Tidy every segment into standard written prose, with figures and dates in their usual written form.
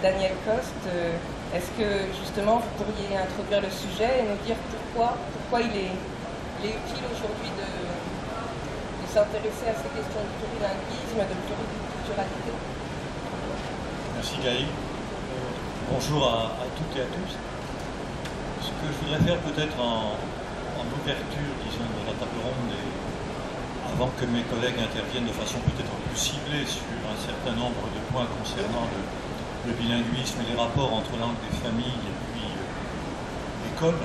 Daniel Coste. Est-ce que justement vous pourriez introduire le sujet et nous dire pourquoi il est utile aujourd'hui de s'intéresser à ces questions de plurilinguisme, de pluriculturalité? Merci Gaï. Bonjour à toutes et à tous. Ce que je voudrais faire peut-être en ouverture, disons, de la table ronde, et avant que mes collègues interviennent de façon peut-être plus ciblée sur un certain nombre de points concernant le bilinguisme et les rapports entre langue des familles et puis l'école,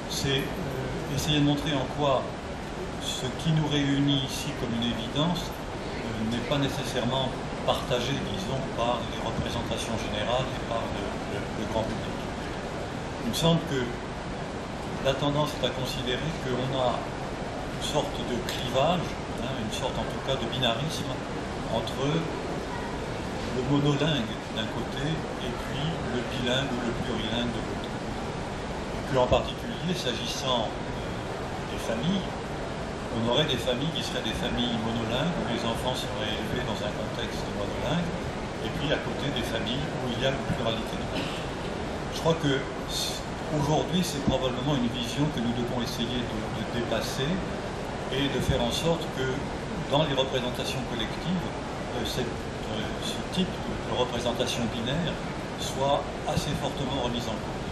c'est essayer de montrer en quoi ce qui nous réunit ici comme une évidence n'est pas nécessairement partagé, disons, par les représentations générales et par le grand public. Il me semble que la tendance est à considérer qu'on a une sorte de clivage, une sorte en tout cas de binarisme entre le monolingue d'un côté et puis le bilingue ou le plurilingue de l'autre. Et puis en particulier, s'agissant des familles, on aurait des familles qui seraient des familles monolingues où les enfants seraient élevés dans un contexte monolingue, et puis à côté des familles où il y a une pluralité de langues. Je crois que aujourd'hui, c'est probablement une vision que nous devons essayer de dépasser et de faire en sorte que dans les représentations collectives, ce type de représentation binaire soit assez fortement remise en cause.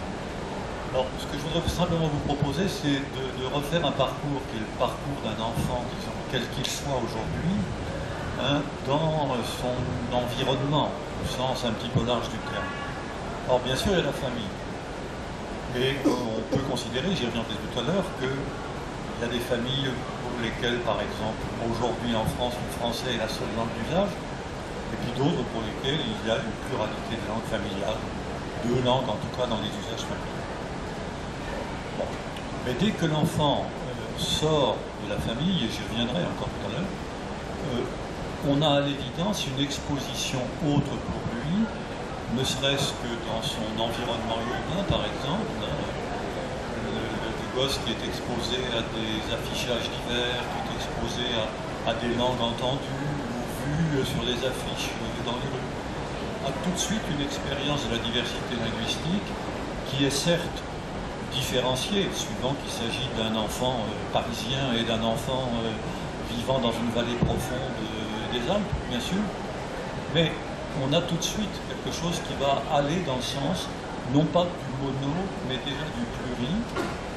Alors, ce que je voudrais simplement vous proposer, c'est de refaire un parcours qui est le parcours d'un enfant, disons, quel qu'il soit aujourd'hui, dans son environnement, au sens un petit peu large du terme. Alors, bien sûr, il y a la famille. Et on peut considérer, j'y reviendrai tout à l'heure, qu'il y a des familles pour lesquelles, par exemple, aujourd'hui en France, le français est la seule langue d'usage, et puis d'autres pour lesquelles il y a une pluralité de langues familiales, deux langues en tout cas dans les usages familiaux. Bon. Mais dès que l'enfant sort de la famille, et j'y reviendrai encore tout à l'heure, on a à l'évidence une exposition autre pour lui, ne serait-ce que dans son environnement urbain, par exemple, le gosse qui est exposé à des affichages divers, qui est exposé à des langues entendues ou vues sur les affiches dans les rues, a tout de suite une expérience de la diversité linguistique qui est certes différenciée, suivant qu'il s'agit d'un enfant parisien et d'un enfant vivant dans une vallée profonde des Alpes, bien sûr, mais on a tout de suite quelque chose qui va aller dans le sens, non pas du mono, mais déjà du pluri,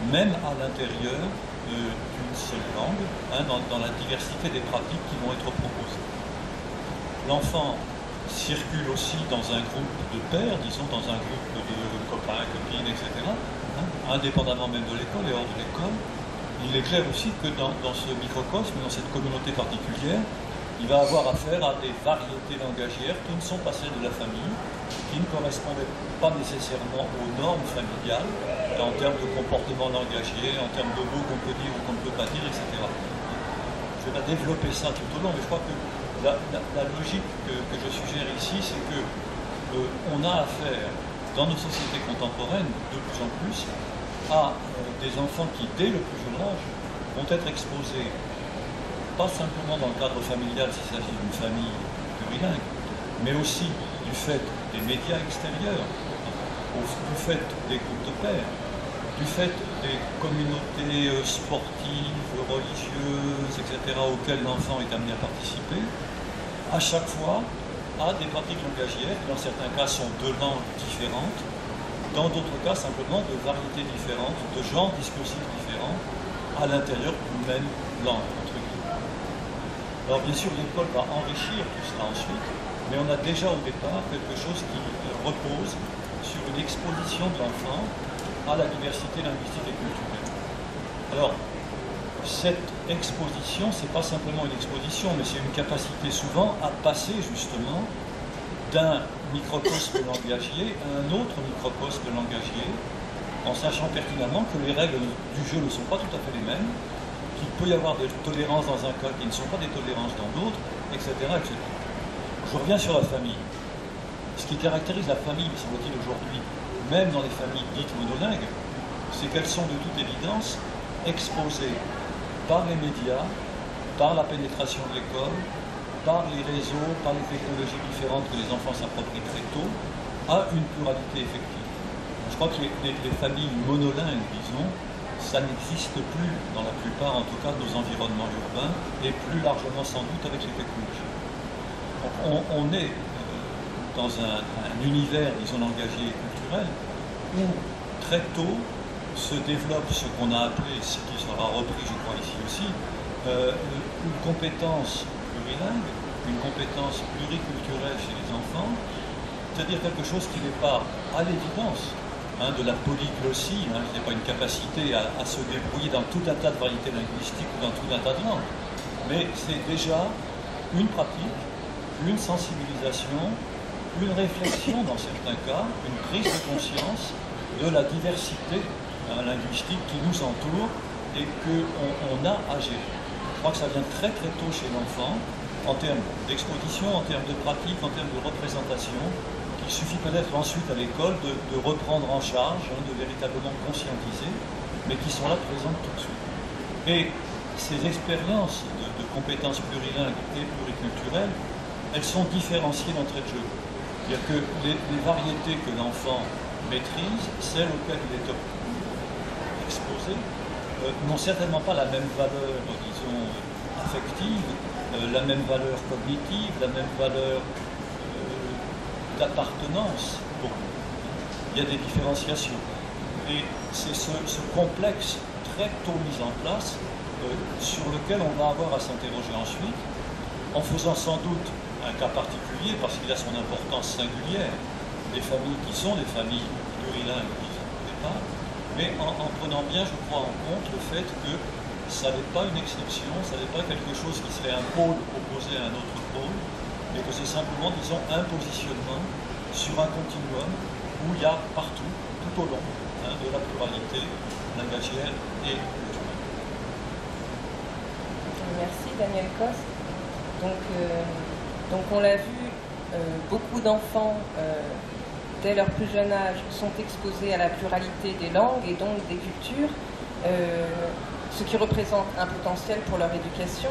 même à l'intérieur d'une seule langue, dans la diversité des pratiques qui vont être proposées. L'enfant circule aussi dans un groupe de pairs, disons dans un groupe de copains, copines, etc., indépendamment même de l'école et hors de l'école. Il est clair aussi que dans ce microcosme, dans cette communauté particulière, il va avoir affaire à des variétés langagières qui ne sont pas celles de la famille, qui ne correspondaient pas nécessairement aux normes familiales, en termes de comportement langagier, en termes de mots qu'on peut dire ou qu'on ne peut pas dire, etc. Je vais pas développer ça tout au long, mais je crois que la logique que je suggère ici, c'est que on a affaire, dans nos sociétés contemporaines, de plus en plus, à des enfants qui, dès le plus jeune âge, vont être exposés pas simplement dans le cadre familial s'il s'agit d'une famille plurilingue, mais aussi du fait des médias extérieurs, du fait des groupes de pairs, du fait des communautés sportives, religieuses, etc., auxquelles l'enfant est amené à participer, à chaque fois à des pratiques langagières qui, dans certains cas, sont de langues différentes, dans d'autres cas, simplement de variétés différentes, de genres discursifs différents, à l'intérieur d'une même langue. Alors bien sûr, l'école va enrichir tout cela ensuite, mais on a déjà au départ quelque chose qui repose sur une exposition de l'enfant à la diversité linguistique et culturelle. Alors, cette exposition, ce n'est pas simplement une exposition, mais c'est une capacité souvent à passer justement d'un microcosme langagier à un autre microcosme langagier, en sachant pertinemment que les règles du jeu ne sont pas tout à fait les mêmes, qu'il peut y avoir des tolérances dans un cas qui ne sont pas des tolérances dans d'autres, etc., etc. Je reviens sur la famille. Ce qui caractérise la famille, me semble-t-il, aujourd'hui, même dans les familles dites monolingues, c'est qu'elles sont de toute évidence exposées par les médias, par la pénétration de l'école, par les réseaux, par les technologies différentes que les enfants s'approprient très tôt, à une pluralité effective. Je crois que les familles monolingues, disons, ça n'existe plus dans la plupart, en tout cas, de nos environnements urbains, et plus largement sans doute avec les technologies. Donc on est dans un univers, disons, langagier et culturel, où très tôt se développe ce qu'on a appelé, ce qui sera repris, je crois, ici aussi, une compétence plurilingue, une compétence pluriculturelle chez les enfants, c'est-à-dire quelque chose qui n'est pas à l'évidence de la polyglossie, qui n'est pas une capacité à se débrouiller dans tout un tas de variétés linguistiques ou dans tout un tas de langues, mais c'est déjà une pratique, une sensibilisation, une réflexion dans certains cas, une prise de conscience de la diversité linguistique qui nous entoure et qu'on a à gérer. Je crois que ça vient très très tôt chez l'enfant, en termes d'exposition, en termes de pratique, en termes de représentation, qu'il suffit peut-être ensuite à l'école de reprendre en charge, de véritablement conscientiser, mais qui sont là présentes tout de suite. Et ces expériences de compétences plurilingues et pluriculturelles, elles sont différenciées d'entrée de jeu. C'est-à-dire que les variétés que l'enfant maîtrise, celles auxquelles il est exposé, n'ont certainement pas la même valeur, disons, affective, la même valeur cognitive, la même valeur d'appartenance. Bon, il y a des différenciations. Et c'est ce complexe très tôt mis en place sur lequel on va avoir à s'interroger ensuite, en faisant sans doute un cas particulier, parce qu'il a son importance singulière, des familles qui sont des familles plurilingues, disons, au départ, mais en prenant bien, je crois, en compte le fait que ça n'est pas une exception, ça n'est pas quelque chose qui serait un pôle opposé à un autre pôle, mais que c'est simplement, disons, un positionnement sur un continuum où il y a partout, tout au long, de la pluralité langagière et culturelle. Merci Daniel Coste. Donc on l'a vu, beaucoup d'enfants, dès leur plus jeune âge, sont exposés à la pluralité des langues et donc des cultures, ce qui représente un potentiel pour leur éducation.